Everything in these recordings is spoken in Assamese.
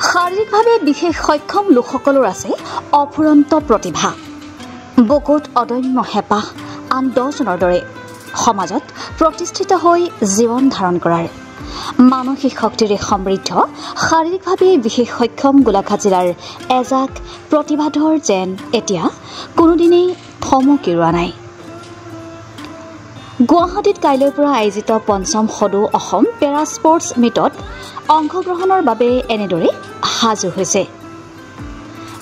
শাৰীৰিকভাৱে বিশেষ সক্ষম লোকসকলৰ আছে অফুৰন্ত প্ৰতিভা, বুকুত অদম্য হেঁপাহ, আন 10জনৰ দৰে সমাজত প্ৰতিষ্ঠিত হৈ জীৱন ধাৰণ কৰাৰ মানসিক শক্তিৰে সমৃদ্ধ শাৰীৰিকভাৱে বিশেষ সক্ষম গোলাঘাট জিলাৰ এজাক প্ৰতিভাধৰ যেন এতিয়া কোনোদিনেই থমকি ৰোৱা নাই। গুৱাহাটীত কাইলৈৰ পৰা আয়োজিত ৫ম সদৌ অসম পেৰা স্পৰ্টছ মিটত অংশগ্ৰহণৰ বাবে এনেদৰে সাজু হৈছে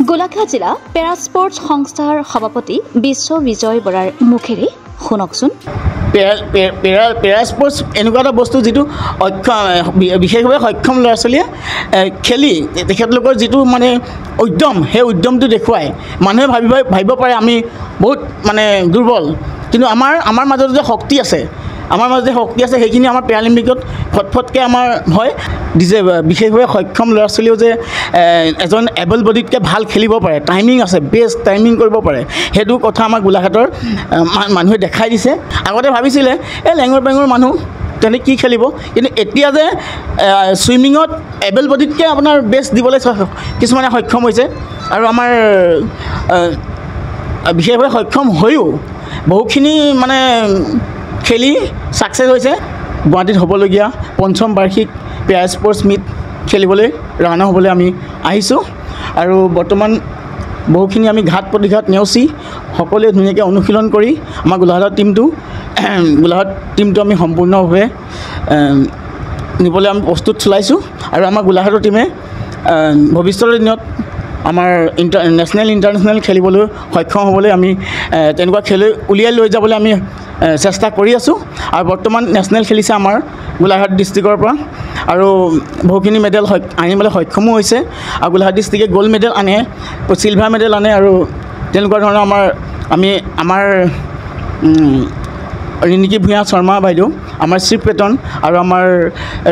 গোলাঘাট জিলা পেৰা স্পৰ্টছ সংস্থাৰ সভাপতি বিশ্ব বিজয় বৰাৰ মুখেৰে। শুনকচোন। পেৰা স্পৰ্টছ এনেকুৱা এটা বস্তু যিটো বিশেষভাৱে সক্ষম ল'ৰা ছোৱালীয়ে খেলি তেখেতলোকৰ যিটো মানে উদ্যম, সেই উদ্যমটো দেখুৱায়। মানুহে ভাবিব পাৰে আমি বহুত মানে দুৰ্বল, কিন্তু আমাৰ মাজত যে শক্তি আছে, সেইখিনি আমাৰ পেৰালিম্পিকত ফটফটকৈ আমাৰ হয়। বিশেষভাৱে সক্ষম ল'ৰা ছোৱালীও যে এজন এবল বডিতকৈ ভাল খেলিব পাৰে, টাইমিং আছে, বেষ্ট টাইমিং কৰিব পাৰে, সেইটো কথা আমাৰ গোলাঘাটৰ মানুহে দেখাই দিছে। আগতে ভাবিছিলে এই লেঙৰ পেঙৰ মানুহ তেনে কি খেলিব, কিন্তু এতিয়া যে ছুইমিঙত এবল বডিতকৈ আপোনাৰ বেষ্ট দিবলৈ কিছুমানে সক্ষম হৈছে। আৰু আমাৰ বিশেষভাৱে সক্ষম হৈও বহুখিনি মানে খেলি ছাকচেছ হৈছে। গুৱাহাটীত হ'বলগীয়া ৫ম বাৰ্ষিক পেৰা স্পৰ্টছ মিট খেলিবলৈ ৰাওনা হ'বলৈ আমি আহিছোঁ। আৰু বৰ্তমান বহুখিনি আমি ঘাট প্ৰতিঘাট নেওচি সকলোৱে ধুনীয়াকৈ অনুশীলন কৰি আমাৰ গোলাঘাটৰ টিমটো আমি সম্পূৰ্ণভাৱে নিবলৈ আমি প্ৰস্তুত চলাইছোঁ। আৰু আমাৰ গোলাঘাটৰ টিমে ভৱিষ্যতৰ দিনত আমাৰ নেশ্যনেল ইণ্টাৰনেশ্যনেল খেলিবলৈ সক্ষম হ'বলৈ আমি তেনেকুৱা খেলুৱৈ উলিয়াই লৈ যাবলৈ আমি চেষ্টা কৰি আছোঁ। আৰু বৰ্তমান নেশ্যনেল খেলিছে আমাৰ গোলাঘাট ডিষ্ট্ৰিক্টৰ পৰা, আৰু বহুখিনি মেডেল আনিবলৈ সক্ষমো হৈছে। আৰু গোলাঘাট ডিষ্ট্ৰিক্টে গ'ল্ড মেডেল আনে, চিলভাৰ মেডেল আনে, আৰু তেনেকুৱা ধৰণৰ আমাৰ ৰিণিকী ভূঞা শৰ্মা বাইদেউ, আমাৰ চিফ পেটন, আৰু আমাৰ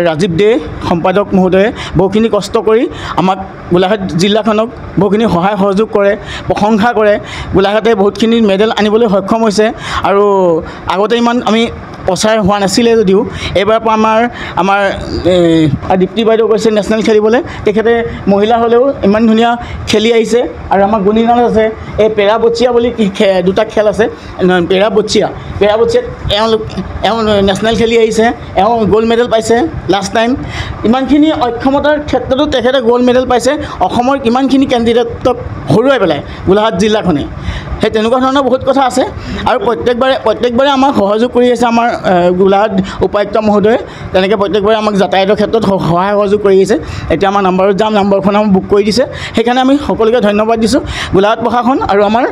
ৰাজীৱ দে সম্পাদক মহোদয়ে বহুখিনি কষ্ট কৰি আমাক গোলাঘাট জিলাখনক বহুখিনি সহায় সহযোগ কৰে, প্ৰশংসা কৰে। গোলাঘাটে বহুতখিনি মেডেল আনিবলৈ সক্ষম হৈছে। আৰু আগতে ইমান আমি প্ৰচাৰ হোৱা নাছিলে যদিও এইবাৰৰ পৰা আমাৰ দীপ্তি বাইদেউ কৈছে নেশ্যনেল খেলিবলৈ, তেখেতে মহিলা হ'লেও ইমান ধুনীয়া খেলি আহিছে। আৰু আমাৰ গুণীনাথ আছে, এই পেৰা বচিয়া বুলি দুটা খেল আছে, পেৰা বচিয়াত এওঁ নেশ্যনেল খেলি আহিছে, এওঁ গ'ল্ড মেডেল পাইছে লাষ্ট টাইম। ইমানখিনি অক্ষমতাৰ ক্ষেত্ৰতো তেখেতে গ'ল্ড মেডেল পাইছে, অসমৰ কিমানখিনি কেণ্ডিডেটক হৰুৱাই পেলাই গোলাঘাট জিলাখনে। সেই তেনেকুৱা ধৰণৰ বহুত কথা আছে। আৰু প্ৰত্যেকবাৰে আমাক সহযোগ কৰি আছে আমাৰ গোলাঘাট উপায়ুক্ত মহোদয়ে, তেনেকৈ প্ৰত্যেকবাৰে আমাক যাতায়াতৰ ক্ষেত্ৰত সহায় সহযোগ কৰি আহিছে। এতিয়া আমাৰ নাম্বাৰত যাম, নাম্বাৰখন আমাক বুক কৰি দিছে, সেইকাৰণে আমি সকলোকে ধন্যবাদ দিছোঁ। গোলাঘাট প্ৰশাসন আৰু আমাৰ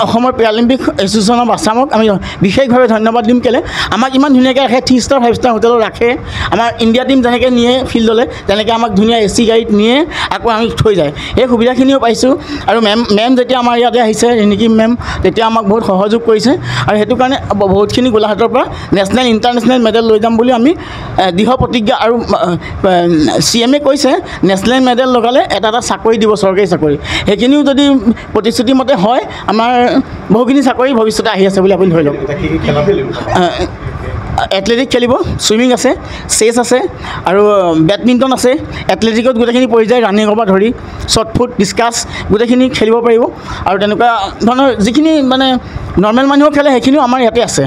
অসমৰ পেৰালিম্পিক এছ'চিয়েশ্যন অফ আছামক আমি বিশেষভাৱে ধন্যবাদ দিম। কেলৈ আমাক ইমান ধুনীয়াকৈ ৰাখে, 3 ষ্টাৰ 5 ষ্টাৰ হোটেলত ৰাখে। আমাৰ ইণ্ডিয়া টীম যেনেকৈ নিয়ে ফিল্ডলৈ, তেনেকৈ আমাক ধুনীয়া AC গাড়ীত নিয়ে আকৌ আমি থৈ যায়, সেই সুবিধাখিনিও পাইছোঁ। আৰু মেম যেতিয়া আমাৰ ইয়াতে আহিছে, ৰিণিকী মেম, তেতিয়া আমাক বহুত সহযোগ কৰিছে। আৰু সেইটো কাৰণে বহুতখিনি গোলাঘাটৰ পৰা নেশ্যনেল ইণ্টাৰনেশ্যনেল মেডেল লৈ যাম বুলি আমি দৃঢ় প্ৰতিজ্ঞা। আৰু CM কৈছে নেশ্যনেল মেডেল লগালে এটা চাকৰি দিব, চৰকাৰী চাকৰি। সেইখিনিও যদি প্ৰতিশ্ৰুতি মতে হয়, আমাৰ বহুখিনি চাকৰি ভৱিষ্যতে আহি আছে বুলি আপুনি ধৰি লওক। এথলেটিক খেলিব, ছুইমিং আছে, চেছ আছে, আৰু বেডমিণ্টন আছে। এথলেটিকত গোটেইখিনি পৰি যায়, ৰানিঙৰ পৰা ধৰি শ্বৰ্টফুট, ডিছকাছ গোটেইখিনি খেলিব পাৰিব। আৰু তেনেকুৱা ধৰণৰ যিখিনি মানে নৰ্মেল মানুহেও খেলে, সেইখিনিও আমাৰ ইয়াতে আছে।